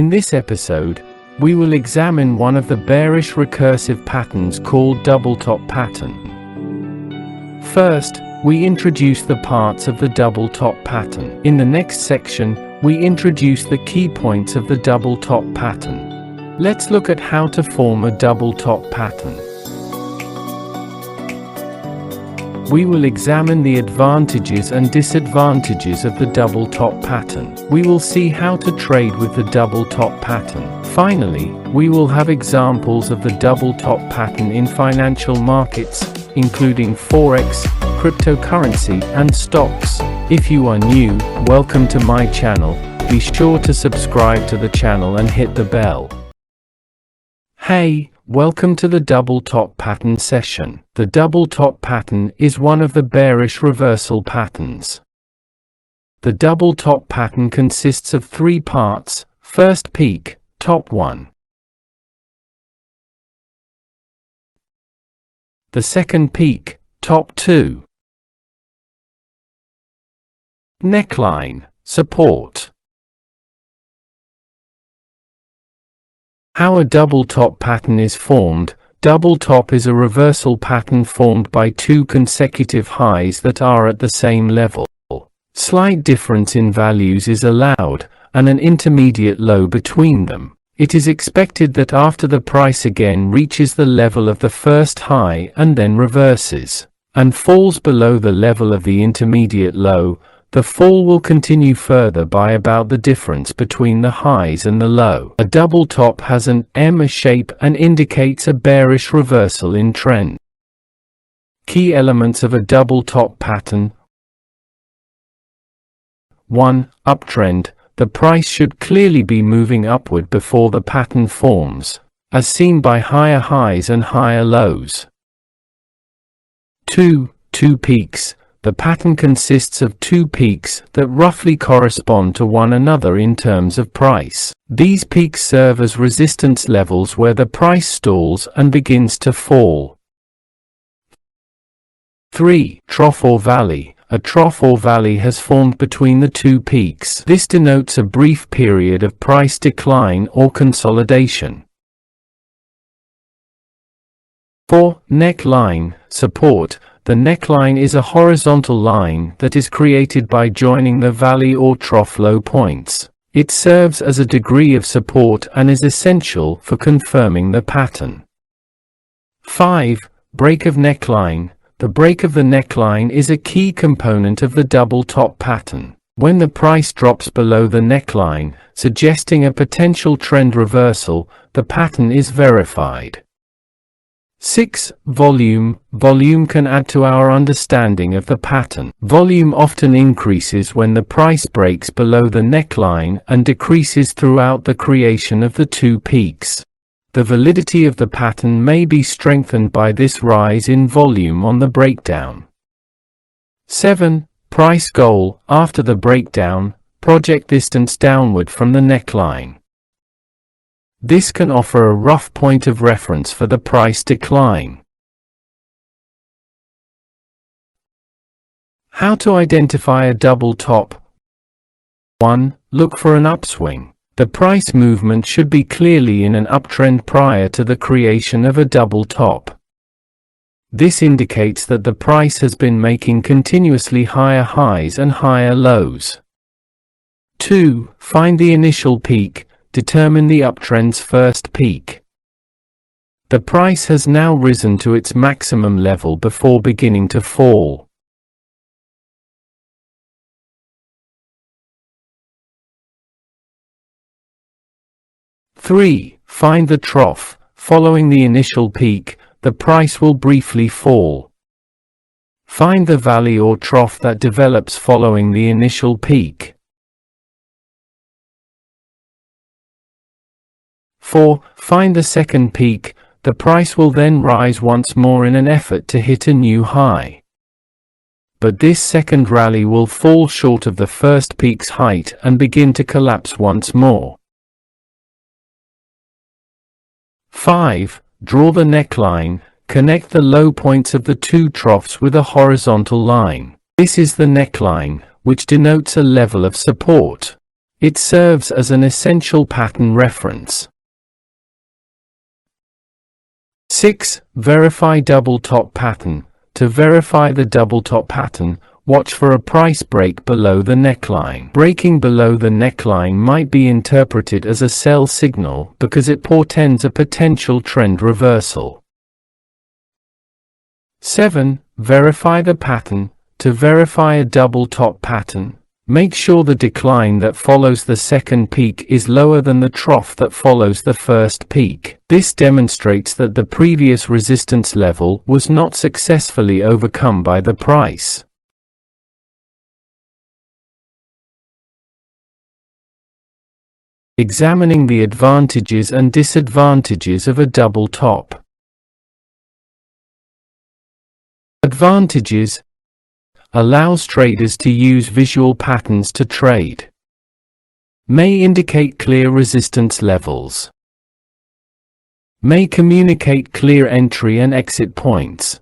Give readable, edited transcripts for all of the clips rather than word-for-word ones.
In this episode, we will examine one of the bearish recursive patterns called double top pattern. First, we introduce the parts of the double top pattern. In the next section, we introduce the key points of the double top pattern. Let's look at how to form a double top pattern. We will examine the advantages and disadvantages of the double top pattern. We will see how to trade with the double top pattern. Finally, we will have examples of the double top pattern in financial markets, including Forex, cryptocurrency, and stocks. If you are new, welcome to my channel. Be sure to subscribe to the channel and hit the bell. Hey, welcome to the double top pattern session. The double top pattern is one of the bearish reversal patterns. The double top pattern consists of three parts: first peak, top 1. The second peak, top 2. Neckline, support. How a double top pattern is formed. Double top is a reversal pattern formed by two consecutive highs that are at the same level. Slight difference in values is allowed, and an intermediate low between them. It is expected that after the price again reaches the level of the first high and then reverses, and falls below the level of the intermediate low, the fall will continue further by about the difference between the highs and the low. A double top has an M shape and indicates a bearish reversal in trend. Key elements of a double top pattern. 1. Uptrend. The price should clearly be moving upward before the pattern forms, as seen by higher highs and higher lows. 2. Two peaks. The pattern consists of two peaks that roughly correspond to one another in terms of price. These peaks serve as resistance levels where the price stalls and begins to fall. 3. Trough or valley. A trough or valley has formed between the two peaks. This denotes a brief period of price decline or consolidation. 4. Neckline, support. The neckline is a horizontal line that is created by joining the valley or trough low points. It serves as a degree of support and is essential for confirming the pattern. 5. Break of neckline. The break of the neckline is a key component of the double top pattern. When the price drops below the neckline, suggesting a potential trend reversal, the pattern is verified. 6. Volume. Volume can add to our understanding of the pattern. Volume often increases when the price breaks below the neckline and decreases throughout the creation of the two peaks. The validity of the pattern may be strengthened by this rise in volume on the breakdown. 7. Price goal. After the breakdown, project distance downward from the neckline. This can offer a rough point of reference for the price decline. How to identify a double top? 1. Look for an upswing. The price movement should be clearly in an uptrend prior to the creation of a double top. This indicates that the price has been making continuously higher highs and higher lows. 2. Find the initial peak. Determine the uptrend's first peak. The price has now risen to its maximum level before beginning to fall. 3. Find the trough. Following the initial peak, the price will briefly fall. Find the valley or trough that develops following the initial peak. 4. Find the second peak. The price will then rise once more in an effort to hit a new high. But this second rally will fall short of the first peak's height and begin to collapse once more. 5. Draw the neckline. Connect the low points of the two troughs with a horizontal line. This is the neckline, which denotes a level of support. It serves as an essential pattern reference. 6. Verify double top pattern. To verify the double top pattern, watch for a price break below the neckline. Breaking below the neckline might be interpreted as a sell signal because it portends a potential trend reversal. 7. Verify the pattern. To verify a double top pattern, make sure the decline that follows the second peak is lower than the trough that follows the first peak. This demonstrates that the previous resistance level was not successfully overcome by the price. Examining the advantages and disadvantages of a double top. Advantages: allows traders to use visual patterns to trade. May indicate clear resistance levels. May communicate clear entry and exit points.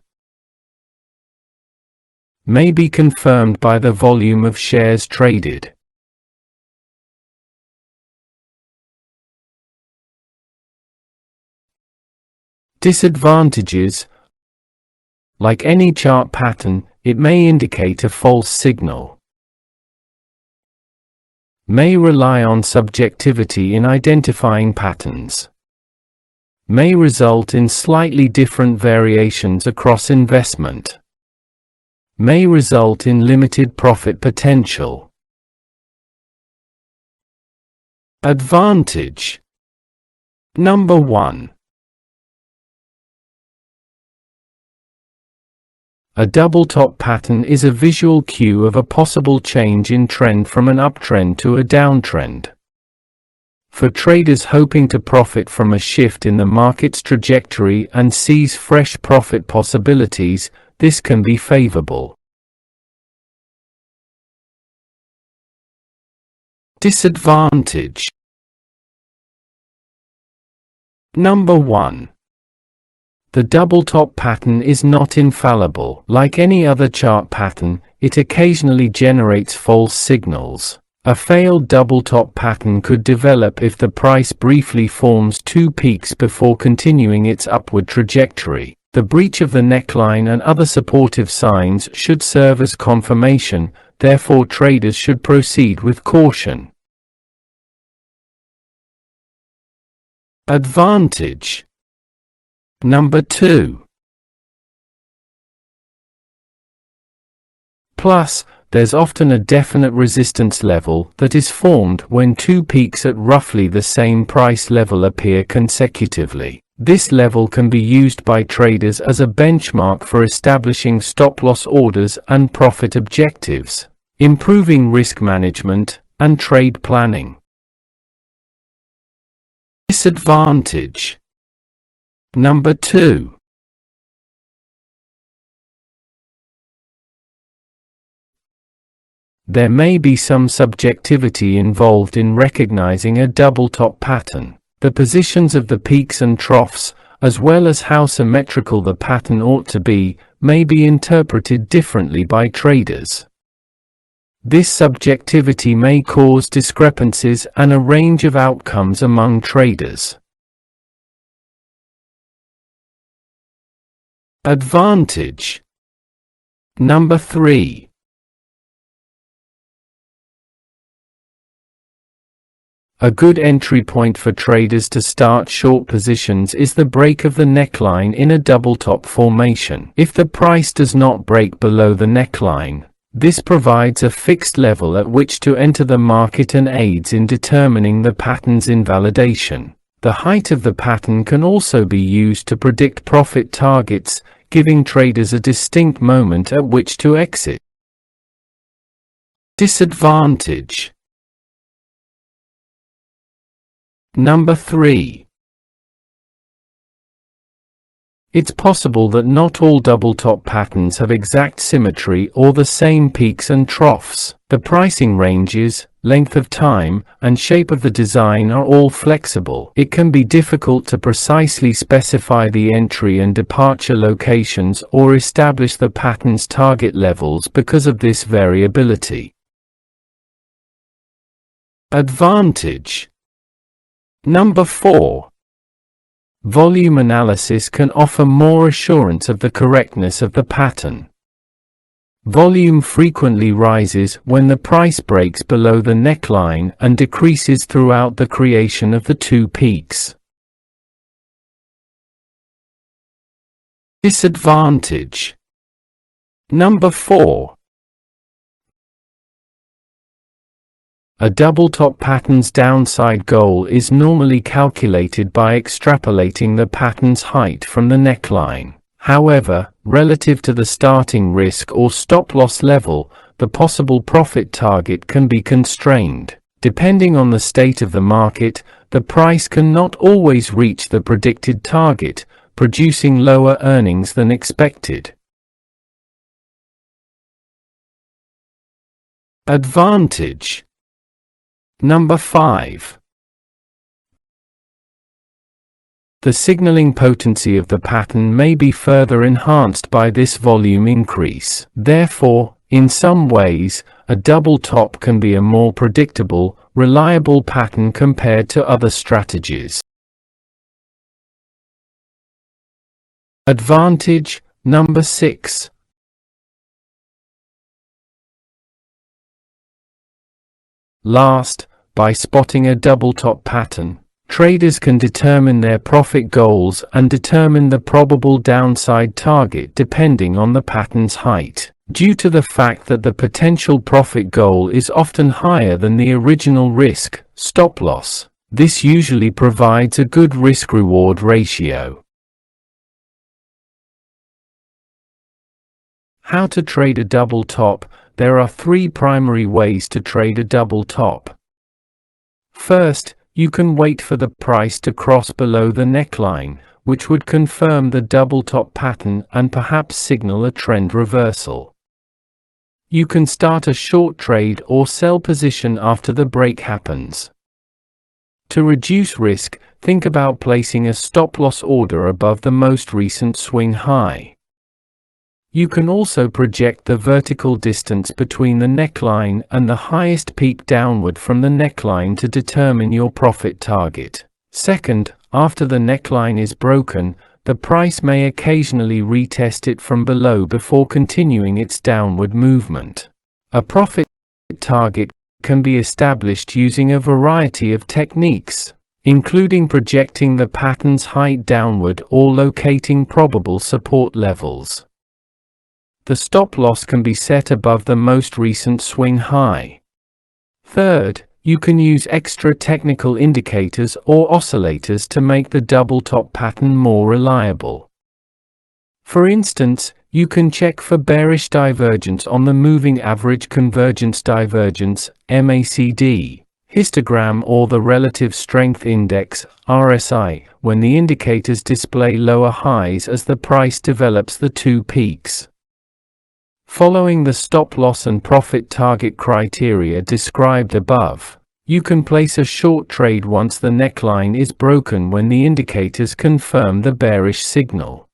May be confirmed by the volume of shares traded. Disadvantages: like any chart pattern, it may indicate a false signal. May rely on subjectivity in identifying patterns. May result in slightly different variations across investment. May result in limited profit potential. Advantage. Number 1. A double top pattern is a visual cue of a possible change in trend from an uptrend to a downtrend. For traders hoping to profit from a shift in the market's trajectory and seize fresh profit possibilities, this can be favorable. Disadvantage. Number 1. The double top pattern is not infallible. Like any other chart pattern, it occasionally generates false signals. A failed double top pattern could develop if the price briefly forms two peaks before continuing its upward trajectory. The breach of the neckline and other supportive signs should serve as confirmation, therefore traders should proceed with caution. Advantage. Number 2. Plus, there's often a definite resistance level that is formed when two peaks at roughly the same price level appear consecutively. This level can be used by traders as a benchmark for establishing stop-loss orders and profit objectives, improving risk management and trade planning. Disadvantage. Number 2. There may be some subjectivity involved in recognizing a double top pattern. The positions of the peaks and troughs, as well as how symmetrical the pattern ought to be, may be interpreted differently by traders. This subjectivity may cause discrepancies and a range of outcomes among traders. Advantage. Number 3. A good entry point for traders to start short positions is the break of the neckline in a double top formation. If the price does not break below the neckline, this provides a fixed level at which to enter the market and aids in determining the pattern's invalidation. The height of the pattern can also be used to predict profit targets, giving traders a distinct moment at which to exit. Disadvantage. Number 3. It's possible that not all double top patterns have exact symmetry or the same peaks and troughs. The pricing ranges, length of time, and shape of the design are all flexible. It can be difficult to precisely specify the entry and departure locations or establish the pattern's target levels because of this variability. Advantage. Number 4. Volume analysis can offer more assurance of the correctness of the pattern. Volume frequently rises when the price breaks below the neckline and decreases throughout the creation of the two peaks. Disadvantage. Number 4. A double top pattern's downside goal is normally calculated by extrapolating the pattern's height from the neckline. However, relative to the starting risk or stop-loss level, the possible profit target can be constrained. Depending on the state of the market, the price can not always reach the predicted target, producing lower earnings than expected. Advantage. Number 5. The signaling potency of the pattern may be further enhanced by this volume increase. Therefore, in some ways, a double top can be a more predictable, reliable pattern compared to other strategies. Advantage. Number 6. Last, by spotting a double top pattern, traders can determine their profit goals and determine the probable downside target depending on the pattern's height. Due to the fact that the potential profit goal is often higher than the original risk, stop loss, this usually provides a good risk-reward ratio. How to trade a double top? There are 3 primary ways to trade a double top. First, you can wait for the price to cross below the neckline, which would confirm the double top pattern and perhaps signal a trend reversal. You can start a short trade or sell position after the break happens. To reduce risk, think about placing a stop-loss order above the most recent swing high. You can also project the vertical distance between the neckline and the highest peak downward from the neckline to determine your profit target. Second, after the neckline is broken, the price may occasionally retest it from below before continuing its downward movement. A profit target can be established using a variety of techniques, including projecting the pattern's height downward or locating probable support levels. The stop loss can be set above the most recent swing high. Third, you can use extra technical indicators or oscillators to make the double top pattern more reliable. For instance, you can check for bearish divergence on the moving average convergence divergence (MACD) histogram or the relative strength index (RSI) when the indicators display lower highs as the price develops the two peaks. Following the stop-loss and profit target criteria described above, you can place a short trade once the neckline is broken when the indicators confirm the bearish signal.